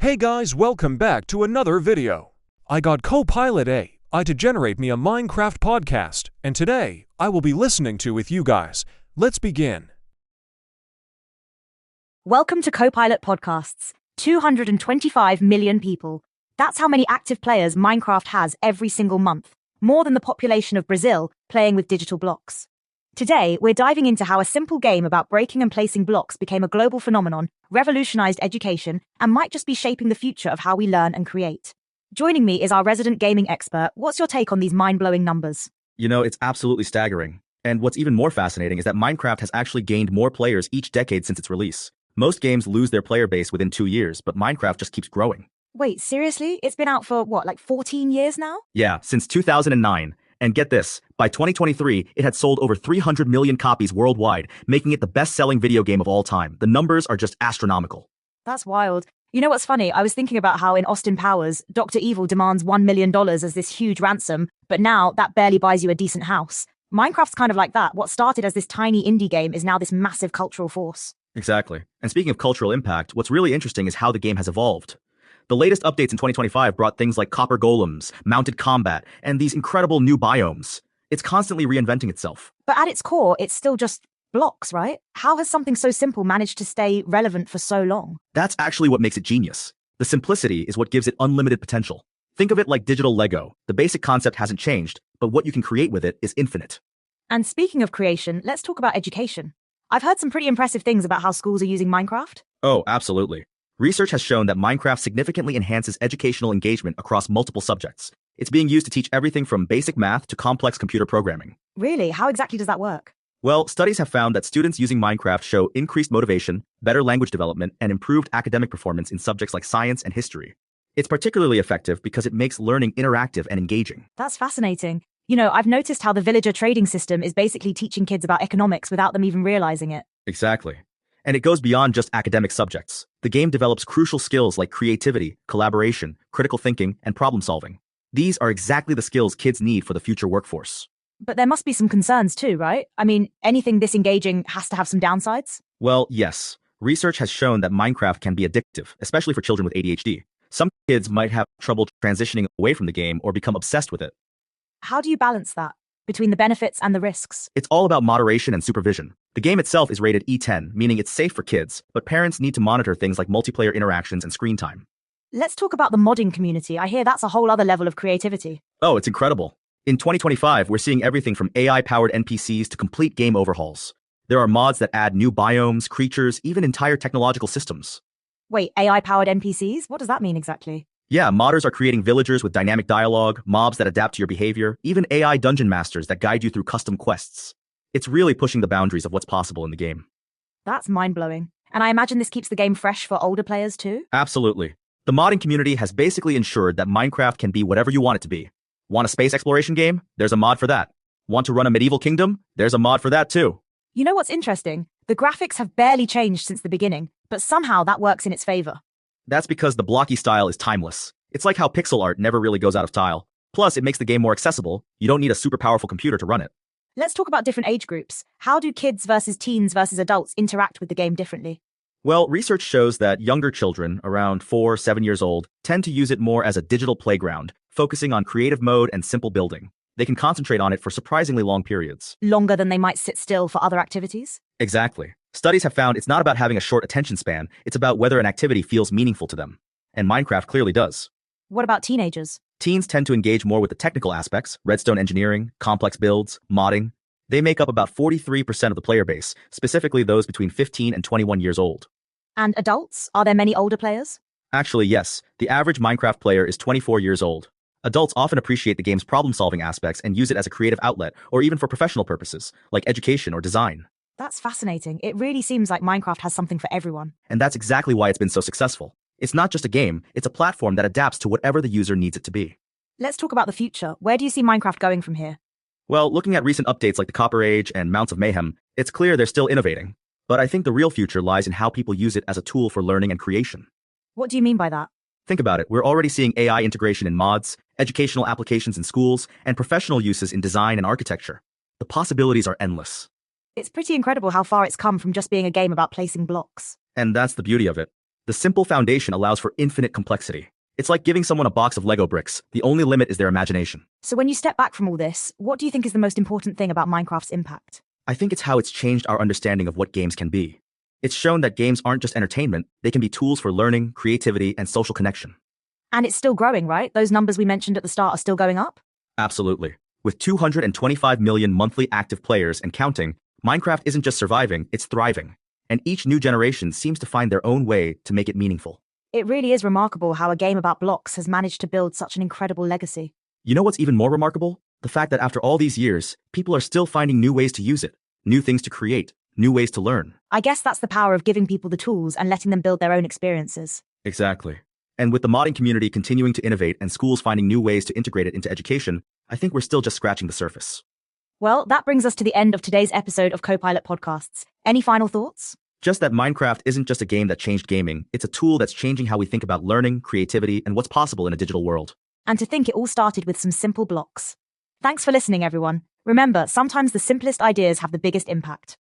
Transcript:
Hey guys, welcome back to another video. I got Copilot AI to generate me a Minecraft podcast, and today I will be listening to with you guys. Let's begin. Welcome to Copilot Podcasts. 225 million people. That's how many active players Minecraft has every single month, more than the population of Brazil playing with digital blocks. Today, we're diving into how a simple game about breaking and placing blocks became a global phenomenon, revolutionized education, and might just be shaping the future of how we learn and create. Joining me is our resident gaming expert. What's your take on these mind-blowing numbers? It's absolutely staggering. And what's even more fascinating is that Minecraft has actually gained more players each decade since its release. Most games lose their player base within 2 years, but Minecraft just keeps growing. Wait, seriously? It's been out for, 14 years now? Yeah, since 2009. And get this, by 2023, it had sold over 300 million copies worldwide, making it the best-selling video game of all time. The numbers are just astronomical. That's wild. You know what's funny? I was thinking about how in Austin Powers, Dr. Evil demands $1 million as this huge ransom, but now that barely buys you a decent house. Minecraft's kind of like that. What started as this tiny indie game is now this massive cultural force. Exactly. And speaking of cultural impact, what's really interesting is how the game has evolved. The latest updates in 2025 brought things like copper golems, mounted combat, and these incredible new biomes. It's constantly reinventing itself. But at its core, it's still just blocks, right? How has something so simple managed to stay relevant for so long? That's actually what makes it genius. The simplicity is what gives it unlimited potential. Think of it like digital Lego. The basic concept hasn't changed, but what you can create with it is infinite. And speaking of creation, let's talk about education. I've heard some pretty impressive things about how schools are using Minecraft. Oh, absolutely. Research has shown that Minecraft significantly enhances educational engagement across multiple subjects. It's being used to teach everything from basic math to complex computer programming. Really? How exactly does that work? Well, studies have found that students using Minecraft show increased motivation, better language development, and improved academic performance in subjects like science and history. It's particularly effective because it makes learning interactive and engaging. That's fascinating. I've noticed how the villager trading system is basically teaching kids about economics without them even realizing it. Exactly. And it goes beyond just academic subjects. The game develops crucial skills like creativity, collaboration, critical thinking, and problem solving. These are exactly the skills kids need for the future workforce. But there must be some concerns too, right? I mean, anything this engaging has to have some downsides? Well, yes. Research has shown that Minecraft can be addictive, especially for children with ADHD. Some kids might have trouble transitioning away from the game or become obsessed with it. How do you balance that between the benefits and the risks? It's all about moderation and supervision. The game itself is rated E10, meaning it's safe for kids, but parents need to monitor things like multiplayer interactions and screen time. Let's talk about the modding community. I hear that's a whole other level of creativity. Oh, it's incredible. In 2025, we're seeing everything from AI-powered NPCs to complete game overhauls. There are mods that add new biomes, creatures, even entire technological systems. Wait, AI-powered NPCs? What does that mean exactly? Yeah, modders are creating villagers with dynamic dialogue, mobs that adapt to your behavior, even AI dungeon masters that guide you through custom quests. It's really pushing the boundaries of what's possible in the game. That's mind-blowing. And I imagine this keeps the game fresh for older players too? Absolutely. The modding community has basically ensured that Minecraft can be whatever you want it to be. Want a space exploration game? There's a mod for that. Want to run a medieval kingdom? There's a mod for that too. You know what's interesting? The graphics have barely changed since the beginning, but somehow that works in its favor. That's because the blocky style is timeless. It's like how pixel art never really goes out of style. Plus, it makes the game more accessible. You don't need a super powerful computer to run it. Let's talk about different age groups. How do kids versus teens versus adults interact with the game differently? Well, research shows that younger children, around 4-7 years old, tend to use it more as a digital playground, focusing on creative mode and simple building. They can concentrate on it for surprisingly long periods. Longer than they might sit still for other activities? Exactly. Studies have found it's not about having a short attention span, it's about whether an activity feels meaningful to them. And Minecraft clearly does. What about teenagers? Teens tend to engage more with the technical aspects, redstone engineering, complex builds, modding. They make up about 43% of the player base, specifically those between 15 and 21 years old. And adults? Are there many older players? Actually, yes. The average Minecraft player is 24 years old. Adults often appreciate the game's problem-solving aspects and use it as a creative outlet, or even for professional purposes, like education or design. That's fascinating. It really seems like Minecraft has something for everyone. And that's exactly why it's been so successful. It's not just a game, it's a platform that adapts to whatever the user needs it to be. Let's talk about the future. Where do you see Minecraft going from here? Well, looking at recent updates like the Copper Age and Mounts of Mayhem, it's clear they're still innovating. But I think the real future lies in how people use it as a tool for learning and creation. What do you mean by that? Think about it, we're already seeing AI integration in mods, educational applications in schools, and professional uses in design and architecture. The possibilities are endless. It's pretty incredible how far it's come from just being a game about placing blocks. And that's the beauty of it. The simple foundation allows for infinite complexity. It's like giving someone a box of Lego bricks. The only limit is their imagination. So when you step back from all this, what do you think is the most important thing about Minecraft's impact? I think it's how it's changed our understanding of what games can be. It's shown that games aren't just entertainment, they can be tools for learning, creativity, and social connection. And it's still growing, right? Those numbers we mentioned at the start are still going up? Absolutely. With 225 million monthly active players and counting, Minecraft isn't just surviving, it's thriving. And each new generation seems to find their own way to make it meaningful. It really is remarkable how a game about blocks has managed to build such an incredible legacy. You know what's even more remarkable? The fact that after all these years, people are still finding new ways to use it, new things to create, new ways to learn. I guess that's the power of giving people the tools and letting them build their own experiences. Exactly. And with the modding community continuing to innovate and schools finding new ways to integrate it into education, I think we're still just scratching the surface. Well, that brings us to the end of today's episode of Copilot Podcasts. Any final thoughts? Just that Minecraft isn't just a game that changed gaming, it's a tool that's changing how we think about learning, creativity, and what's possible in a digital world. And to think it all started with some simple blocks. Thanks for listening, everyone. Remember, sometimes the simplest ideas have the biggest impact.